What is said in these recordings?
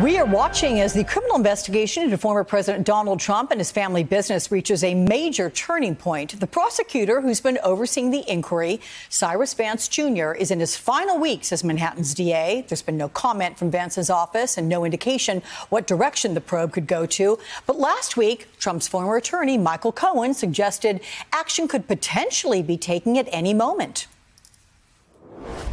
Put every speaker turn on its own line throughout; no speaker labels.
We are watching as the criminal investigation into former President Donald Trump and his family business reaches a major turning point. The prosecutor who's been overseeing the inquiry, Cyrus Vance Jr., is in his final weeks as Manhattan's DA. There's been no comment from Vance's office and no indication what direction the probe could go to. But last week, Trump's former attorney, Michael Cohen, suggested action could potentially be taken at any moment.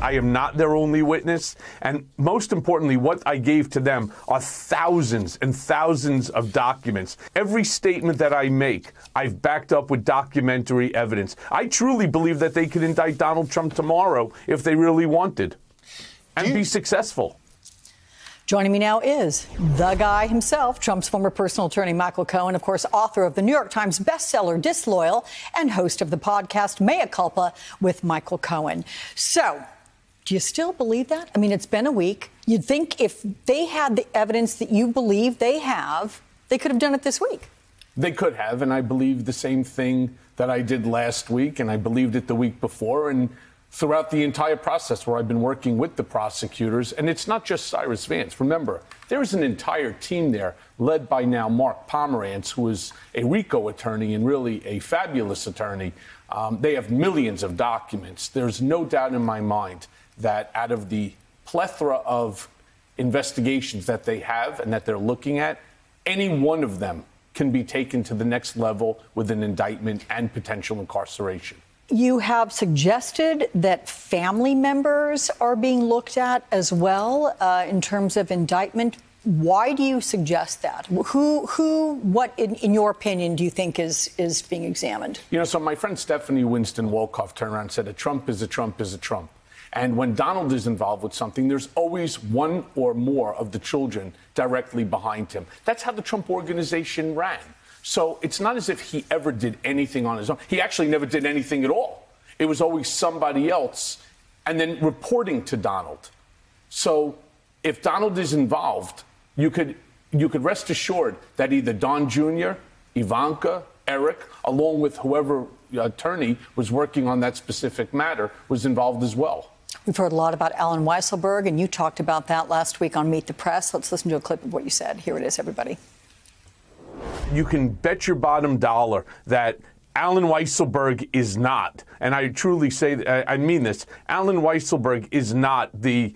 I am not their only witness. And most importantly, what I gave to them are thousands and thousands of documents. Every statement that I make, I've backed up with documentary evidence. I truly believe that they could indict Donald Trump tomorrow if they really wanted and be successful.
Joining me now is the guy himself, Trump's former personal attorney, Michael Cohen, of course, author of the New York Times bestseller, Disloyal, and host of the podcast, Mea Culpa with Michael Cohen. So, do you still believe that? I mean, it's been a week. You'd think if they had the evidence that you believe they have, they could have done it this week.
They could have, and I believe the same thing that I did last week, and I believed it the week before, and throughout the entire process where I've been working with the prosecutors. And it's not just Cyrus Vance. Remember, there's an entire team there led by now Mark Pomerantz, who is a RICO attorney and really a fabulous attorney. They have millions of documents. There's no doubt in my mind that out of the plethora of investigations that they have and that they're looking at, any one of them can be taken to the next level with an indictment and potential incarceration.
You have suggested that family members are being looked at as well in terms of indictment. Why do you suggest that? What, in your opinion, do you think is being examined?
You know, so my friend Stephanie Winston Wolkoff turned around and said, a Trump is a Trump is a Trump. And when Donald is involved with something, there's always one or more of the children directly behind him. That's how the Trump organization ran. So it's not as if he ever did anything on his own. He actually never did anything at all. It was always somebody else and then reporting to Donald. So if Donald is involved, you could rest assured that either Don Jr., Ivanka, Eric, along with whoever attorney was working on that specific matter, was involved as well.
We've heard a lot about Allen Weisselberg, and you talked about that last week on Meet the Press. Let's listen to a clip of what you said. Here it is, everybody.
You can bet your bottom dollar that Allen Weisselberg is not, and I truly say, I mean this, Allen Weisselberg is not the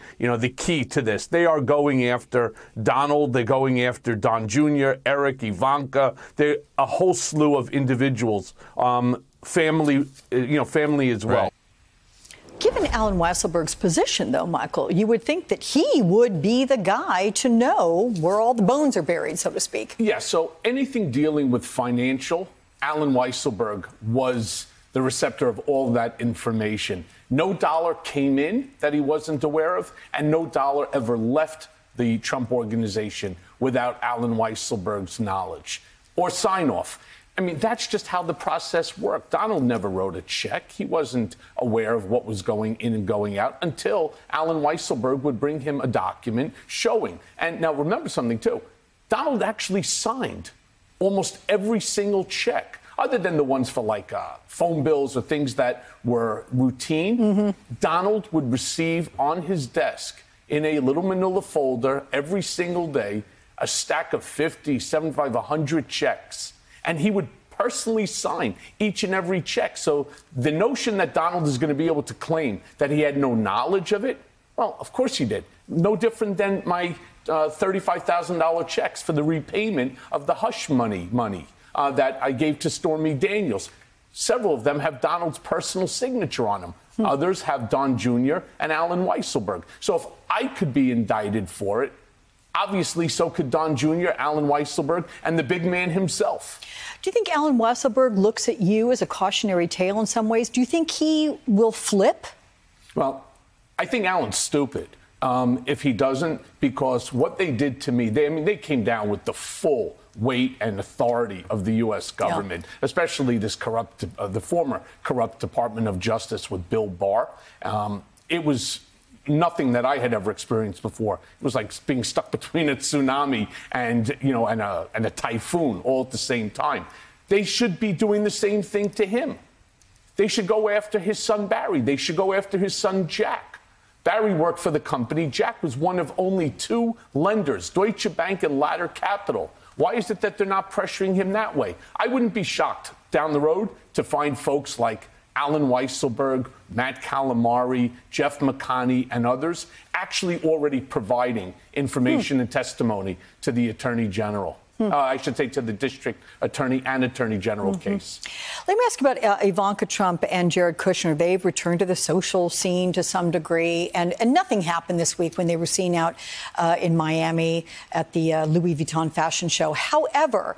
key to this. They are going after Donald, they're going after Don Jr., Eric, Ivanka, they're a whole slew of individuals, family as well.
Right. Given Allen Weisselberg's position, though, Michael, you would think that he would be the guy to know where all the bones are buried, so to speak.
Yeah, so anything dealing with financial, Allen Weisselberg was the receptor of all that information. No dollar came in that he wasn't aware of, and no dollar ever left the Trump organization without Allen Weisselberg's knowledge or sign-off. I mean, that's just how the process worked. Donald never wrote a check. He wasn't aware of what was going in and going out until Allen Weisselberg would bring him a document showing. And now remember something, too. Donald actually signed almost every single check, other than the ones for like phone bills or things that were routine. Mm-hmm. Donald would receive on his desk in a little manila folder every single day a stack of 50, 75, 100 checks. And he would personally sign each and every check. So the notion that Donald is going to be able to claim that he had no knowledge of it, well, of course he did. No different than my $35,000 checks for the repayment of the hush money that I gave to Stormy Daniels. Several of them have Donald's personal signature on them. Others have Don Jr. and Allen Weisselberg. So if I could be indicted for it, obviously, so could Don Jr., Allen Weisselberg, and the big man himself.
Do you think Allen Weisselberg looks at you as a cautionary tale in some ways? Do you think he will flip?
Well, I think Allen's stupid if he doesn't, because what they did to me, they came down with the full weight and authority of the U.S. government, especially this the former corrupt Department of Justice with Bill Barr. It was nothing that I had ever experienced before. It was like being stuck between a tsunami and a typhoon all at the same time. They should be doing the same thing to him. They should go after his son Barry. They should go after his son Jack. Barry worked for the company. Jack was one of only two lenders, Deutsche Bank and Ladder Capital. Why is it that they're not pressuring him that way? I wouldn't be shocked down the road to find folks like Alan Weisselberg, Matt Calamari, Jeff McConney, and others actually already providing information and testimony to the Attorney General. I should say to the district attorney and attorney general case.
Let me ask you about Ivanka Trump and Jared Kushner. They've returned to the social scene to some degree, and nothing happened this week when they were seen out in Miami at the Louis Vuitton fashion show. However,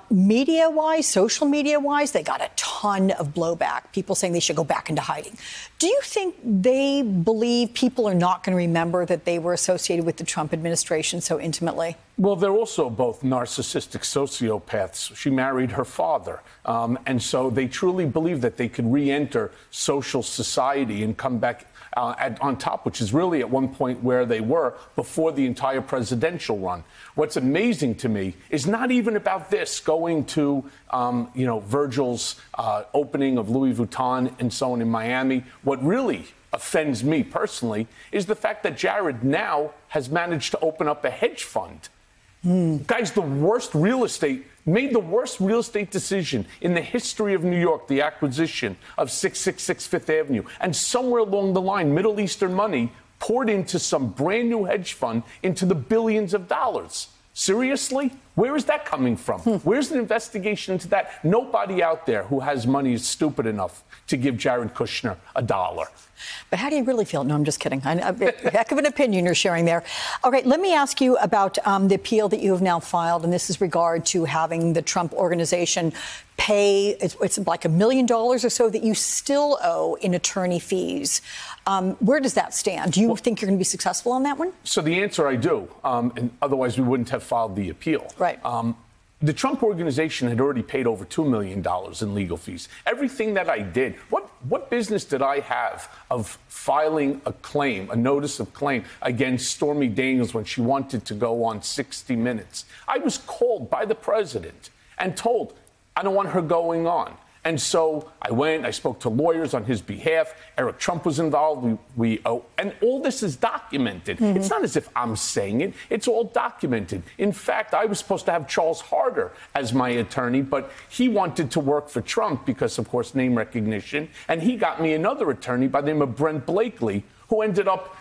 media-wise, social media-wise, they got a ton of blowback, people saying they should go back into hiding. Do you think they believe people are not going to remember that they were associated with the Trump administration so intimately?
Well, they're also both narcissistic sociopaths. She married her father. And so they truly believe that they could re-enter social society and come back on top, which is really at one point where they were before the entire presidential run. What's amazing to me is not even about this, going to, Virgil's opening of Louis Vuitton and so on in Miami. What really offends me personally is the fact that Jared now has managed to open up a hedge fund. Guys, made the worst real estate decision in the history of New York, the acquisition of 666 Fifth Avenue. And somewhere along the line, Middle Eastern money poured into some brand new hedge fund into the billions of dollars. Seriously? Where is that coming from? Where's the investigation into that? Nobody out there who has money is stupid enough to give Jared Kushner $1.
But how do you really feel? No, I'm just kidding. A heck of an opinion you're sharing there. All right, let me ask you about the appeal that you have now filed, and this is regard to having the Trump organization pay, it's like $1 million or so that you still owe in attorney fees. Where does that stand? Do you think you're going to be successful on that one?
So the answer, I do. And otherwise, we wouldn't have filed the appeal.
Right.
The Trump organization had already paid over $2 million in legal fees. Everything that I did, what business did I have of filing a claim, a notice of claim against Stormy Daniels when she wanted to go on 60 Minutes? I was called by the president and told, I don't want her going on. And so I went, I spoke to lawyers on his behalf. Eric Trump was involved. And all this is documented. It's not as if I'm saying it. It's all documented. In fact, I was supposed to have Charles Harder as my attorney, but he wanted to work for Trump because, of course, name recognition. And he got me another attorney by the name of Brent Blakely, who ended up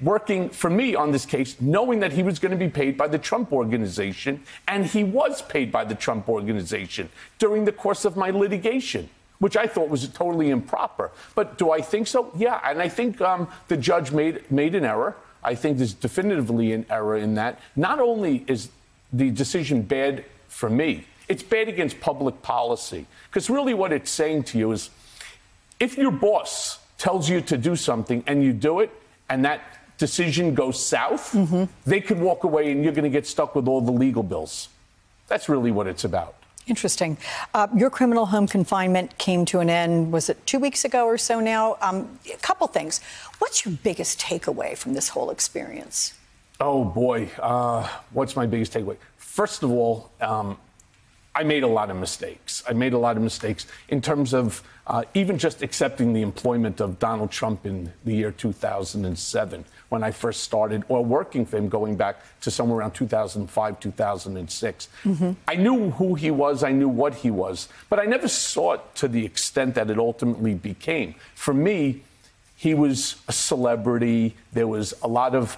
working for me on this case, knowing that he was going to be paid by the Trump organization, and he was paid by the Trump organization during the course of my litigation, which I thought was totally improper. But do I think so? Yeah, and I think the judge made an error. I think there's definitively an error in that. Not only is the decision bad for me, it's bad against public policy. Because really what it's saying to you is, if your boss tells you to do something and you do it and that decision goes south, they could walk away and you're going to get stuck with all the legal bills. That's really what it's about.
Interesting. Your criminal home confinement came to an end, was it 2 weeks ago or so now? A couple things. What's your biggest takeaway from this whole experience?
Oh, boy. What's my biggest takeaway? First of all, I made a lot of mistakes. I made a lot of mistakes in terms of even just accepting the employment of Donald Trump in the year 2007 when I first started, or working for him going back to somewhere around 2005, 2006. I knew who he was. I knew what he was. But I never saw it to the extent that it ultimately became. For me, he was a celebrity. There was a lot of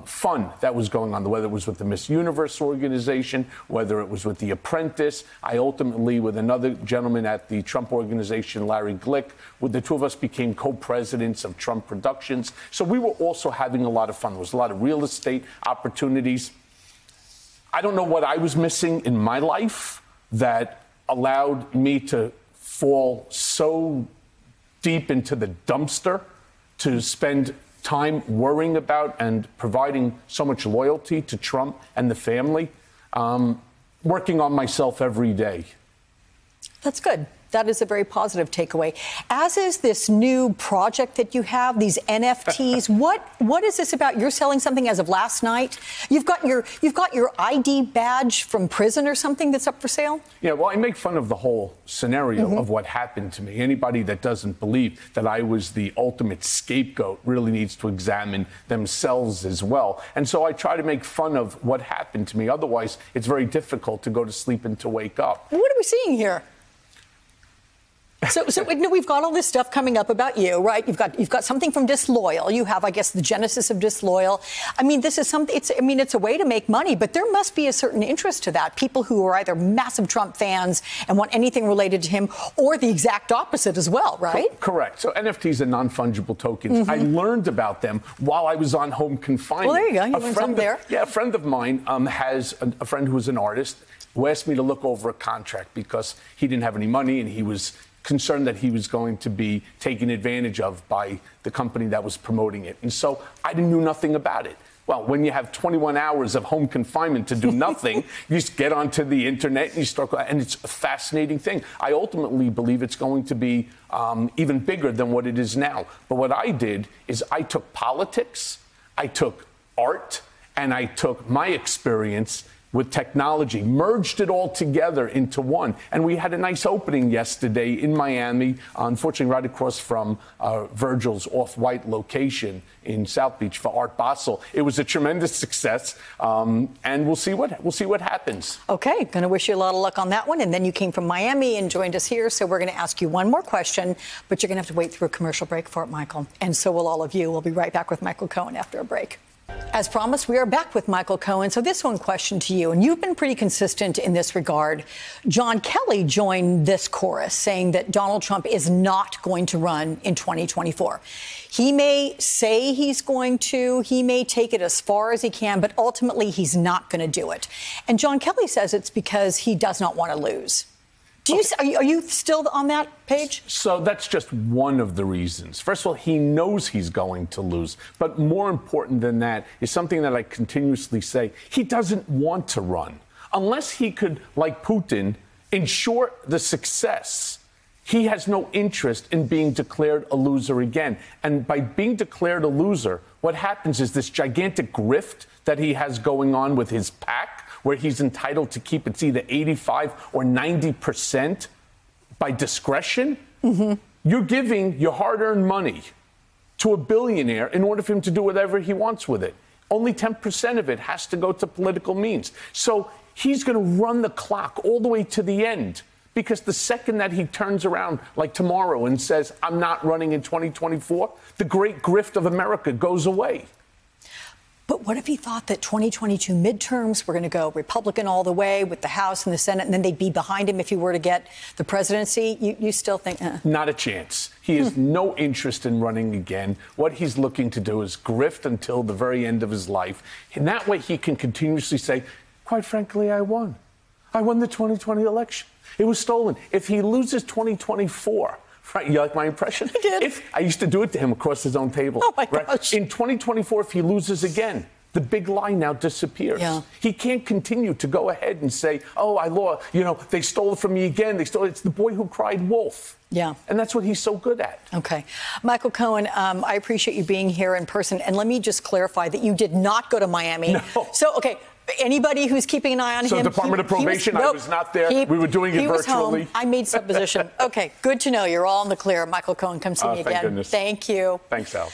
fun that was going on, whether it was with the Miss Universe organization, whether it was with The Apprentice. I ultimately, with another gentleman at the Trump organization, Larry Glick, with the two of us became co-presidents of Trump Productions. So we were also having a lot of fun. There was a lot of real estate opportunities. I don't know what I was missing in my life that allowed me to fall so deep into the dumpster to spend time worrying about and providing so much loyalty to Trump and the family, working on myself every day.
That's good. That is a very positive takeaway. As is this new project that you have, these NFTs. What is this about? You're selling something as of last night. You've got your ID badge from prison or something that's up for sale?
Yeah, well, I make fun of the whole scenario of what happened to me. Anybody that doesn't believe that I was the ultimate scapegoat really needs to examine themselves as well. And so I try to make fun of what happened to me. Otherwise, it's very difficult to go to sleep and to wake up.
What are we seeing here? So we've got all this stuff coming up about you, right? You've got something from Disloyal. You have, I guess, the genesis of Disloyal. I mean, this is something. It's a way to make money, but there must be a certain interest to that. People who are either massive Trump fans and want anything related to him, or the exact opposite as well, right?
Correct. So NFTs are non-fungible tokens. I learned about them while I was on home confinement.
Well, there you go. You learned something there.
Yeah, a friend of mine has a friend who is an artist who asked me to look over a contract because he didn't have any money and he was concerned that he was going to be taken advantage of by the company that was promoting it. And so I knew nothing about it. Well, when you have 21 hours of home confinement to do nothing, you just get onto the internet and you start, and it's a fascinating thing. I ultimately believe it's going to be even bigger than what it is now. But what I did is I took politics, I took art, and I took my experience with technology, merged it all together into one. And we had a nice opening yesterday in Miami, unfortunately right across from Virgil's Off-White location in South Beach for Art Basel. It was a tremendous success, and we'll see what happens.
Okay, going to wish you a lot of luck on that one. And then you came from Miami and joined us here, so we're going to ask you one more question, but you're going to have to wait through a commercial break for it, Michael. And so will all of you. We'll be right back with Michael Cohen after a break. As promised, we are back with Michael Cohen. So this one question to you, and you've been pretty consistent in this regard. John Kelly joined this chorus saying that Donald Trump is not going to run in 2024. He may say he's going to, he may take it as far as he can, but ultimately he's not going to do it. And John Kelly says it's because he does not want to lose. Are you still on that page?
So that's just one of the reasons. First of all, he knows he's going to lose. But more important than that is something that I continuously say. He doesn't want to run. Unless he could, like Putin, ensure the success, he has no interest in being declared a loser again. And by being declared a loser, what happens is this gigantic grift that he has going on with his PAC, where he's entitled to keep it's either 85 or 90% by discretion. You're giving your hard-earned money to a billionaire in order for him to do whatever he wants with it. Only 10% of it has to go to political means. So he's going to run the clock all the way to the end, because the second that he turns around, like tomorrow, and says, I'm not running in 2024, the great grift of America goes away.
But what if he thought that 2022 midterms were going to go Republican all the way with the House and the Senate, and then they'd be behind him if he were to get the presidency? You still think?
Not a chance. He has no interest in running again. What he's looking to do is grift until the very end of his life. And that way he can continuously say, quite frankly, I won. I won the 2020 election. It was stolen. If he loses 2024... Right, you like my impression?
I did.
I used to do it to him across his own table.
Oh, my gosh.
In 2024, if he loses again, the big lie now disappears.
Yeah.
He can't continue to go ahead and say, oh, I lost. You know, they stole it from me again. They stole it. It's the boy who cried wolf. Yeah. And that's what he's so good at.
Okay. Michael Cohen, I appreciate you being here in person. And let me just clarify that you did not go to Miami.
No.
So, okay. Anybody who's keeping an eye on him.
So Department of Probation, I was not there. We were doing it virtually.
I made supposition. Okay, good to know. You're all in the clear. Michael Cohen, come see me again.
Thank goodness.
Thank you.
Thanks, Al.